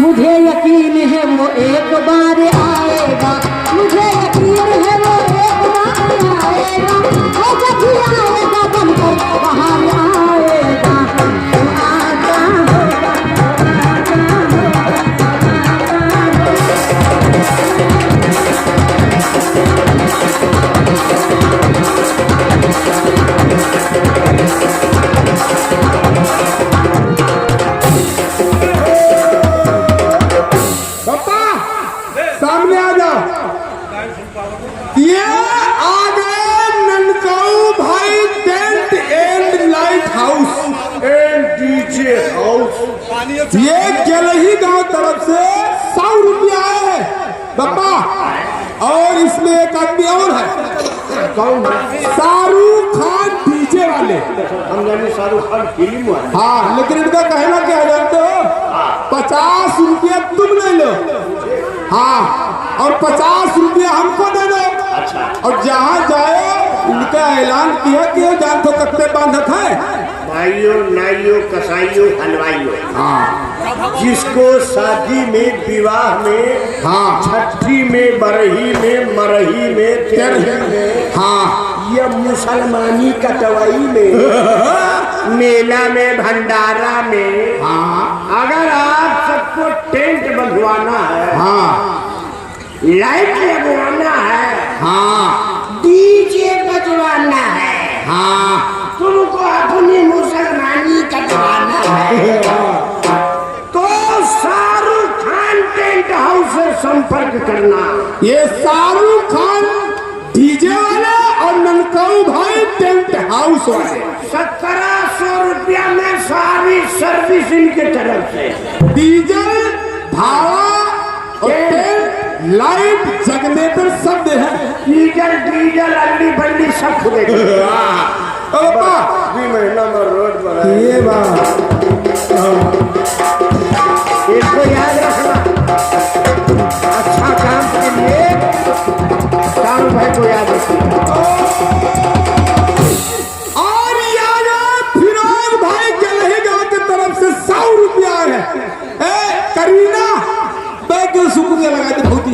मुझे यकीन है वो एक बार आएगा, मुझे यकीन है वो एक बार आएगा, वो जब भी आएगा बनकर बाहर आएगा। आता होगा, सामने आ जाओ। ये आ गए ननकाऊ भाई tent and light house and DJ house. ये गलही गांव तरफ से 100 रुपया आए हैं बाबा। और इसमें एक आदमी और है। कौन? शाहरुख खान डीजे वाले। हम जाने शाहरुख खान फिल्म वाले। हाँ, लेकिन इनका कहना क्या जानते हो? 50 रुपया तुम ले लो, हाँ, और 50 रुपया हमको दे दो। अच्छा। और जहाँ जाए इनका ऐलान किया कि जान तो कत्ते बांधत है, भाइयों नाइयों कसाइयों हलवाइयों, हाँ, जिसको शादी में विवाह में, हाँ, छठी में, बरही में, मरही में, तेरही में, हाँ, या मुसलमानी कटवाई में, मेला में, भंडारा में, हाँ, अगर आप सबको टेंट बंधवाना है, हाँ, लाइट लगवाना है, हाँ, डीजे बजवाना है, हाँ, तुमको अपनी मुसलमानी कटवाना है, तो शाहरुख खान टेंट हाउस से संपर्क करना। ये शाहरुख खान डीजे वाला और ननकाऊ भाई टेंट हाउस वाले। 1700 रुपया में सारी सर्विस इनके तरफ से, डीजल भाड़ा और टेंट लाइट जनरेटर सब दे है। डीजल अल्ली बल्ली सब खुदेगा। महीना में रोड पर ये बात इसको याद रखना। अच्छा काम के लिए शाहरुख भाई को याद रखना। और यार फिरोज भाई गलही गांव की तरफ से 100 रुपया है। करीना बैग के शुक्रिया लगा दी होती।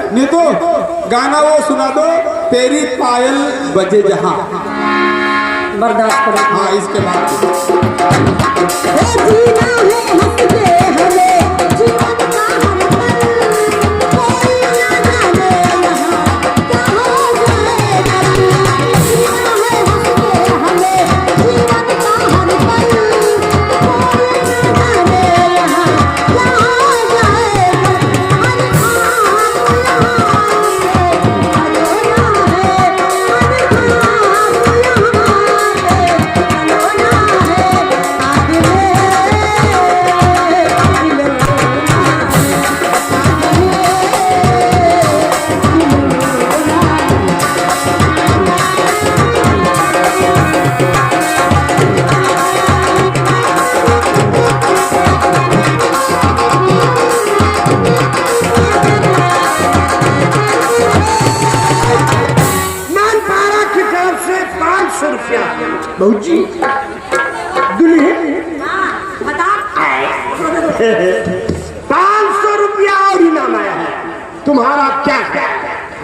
नहीं तो गाना वो सुना दो, तेरी पायल बजे जहां। बर्दाश्त करो। हाँ, इसके बाद बहुजी दुल्हे बता 500 रुपया और इनाम आया है, तुम्हारा क्या है?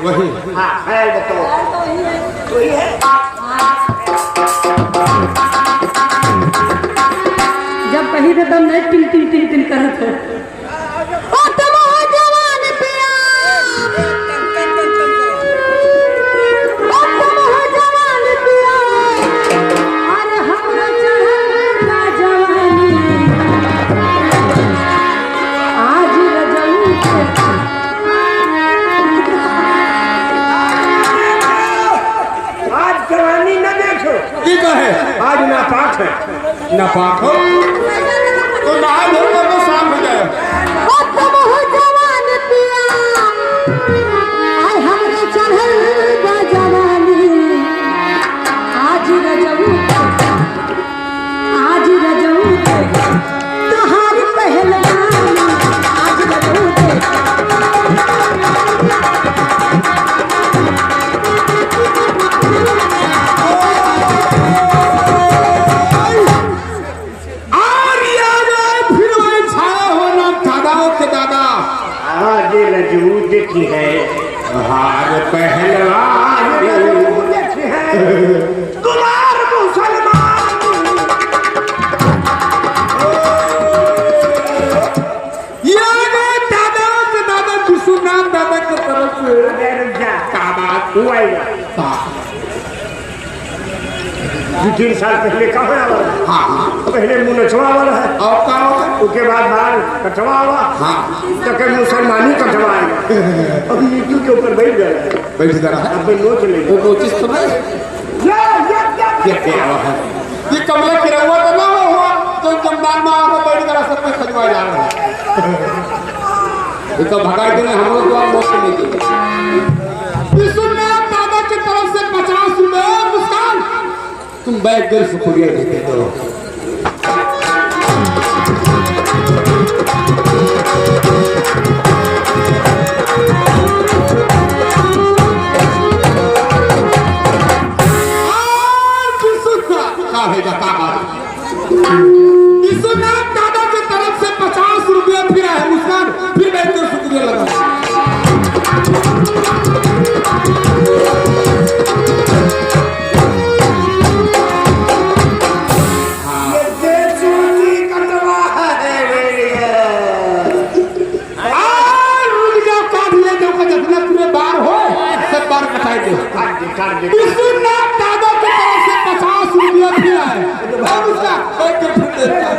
वही हाँ ख्याल बताओ। वही है। जब कहीं थे तब नहीं टिल टिल टिल टिल करत है। ओ तुम हो जवान पिया, ओ तुम हो जवान पिया, अरे हमरा चढ़ल बा जवानी, आज रजऊ आज जवानी न देखो, ठीक है। आज नापाक है। नापाक हो तो नहा धो कर तो शाम हो जाए। ओ तुम हो जवान पिया, आय हमरे चढ़ल बा जवानी, आज रजऊ तोहार पहलवानी, आज रजऊ और ये आ गए फिर वही छाया होना दादाओं के दादा। आज रजू देखी है, हार पहलवान रजू देखी है, दुलार मुसलमान। ये आ गए दादाओं के दादा विश्वनाथ दादा की तरफ से। अरे रुक जा, क्या बात तू आएगा। 2-3 साल पहले कहाँ आवा? हाँ पहले मुँह नचवा वाला है, और क्या होगा? उसके बाद बाल कटवा हुआ, हाँ तो के मुसलमानी कटवा आएगा। अब नीतू के ऊपर बैठ गया है, बैठ जरा है अब नोच लेगा। वो नोटिस तो नहीं ये क्या है? ये कमला की रहुआ तो ना हुआ जो जमदान में आकर बैठ कर सब में खजवा जा रहा है। ये तो भगाई देने हम लोग द्वारा मौत नहीं दी। विश्वनाथ दादा की तरफ से 50 रुपए मुस्कान, तुम बैठ कर शुक्रिया देते दो। विश्वनाथ दादा की तरफ से 50 रुपया फिर है मुस्कान, फिर बैठकर शुक्रिया लगा। ये देशूची कटवा है बेड़िया। रुक जाओ, काट ले जाओ का जितना पूरे बार हो सब बार कटाई दो। काट दे। विश्वनाथ दादा की तरफ से 50 रुपया फिर है और उसका बैठकर फिर देता है।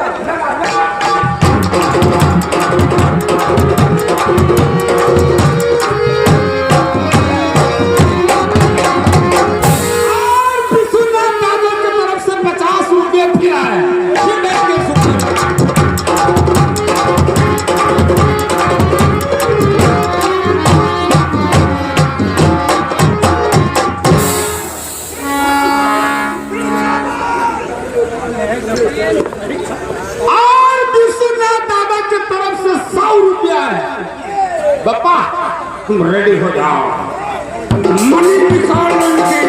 विश्वनाथ दादा की तरफ से 50 रुपया फिर है, फिर बैठकर शुक्रिया। और विश्वनाथ दादा की तरफ से 100 रुपया है। बापा तुम रेडी हो जाओ, मनी निकाल लो इनकी,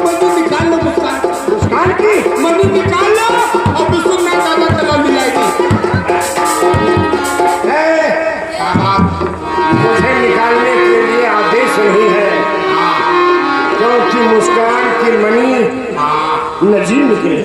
मनी निकाल लो मुस्कान की, मनी निकाल लो और विश्वनाथ दादा चला मिलाएगी। मुझे निकालने के लिए आदेश नहीं है, क्योंकि मुस्कान की मनी नजीब निकले।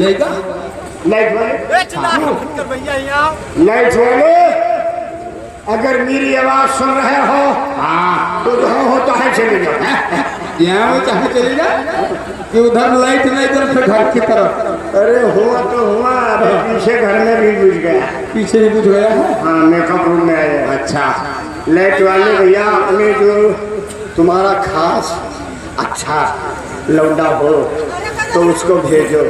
लेगा लाइट वाले लाइट वाले अगर मेरी आवाज सुन रहे हो हाँ तो जहाँ होता है चले जाओ। यहाँ में चाहे चले जा कि उधर लाइट नहीं इधर फिर घर की तरफ। अरे हुआ तो हुआ अभी पीछे घर में भी बुझ गया। पीछे भी बुझ गया है। हाँ मेकअप रूम में आया। अच्छा लाइट वाले भैया अपने जो तुम्हारा खास अच्छा लौंडा हो तो उसको भेजो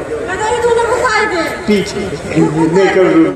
पीछे मेकअप रूम।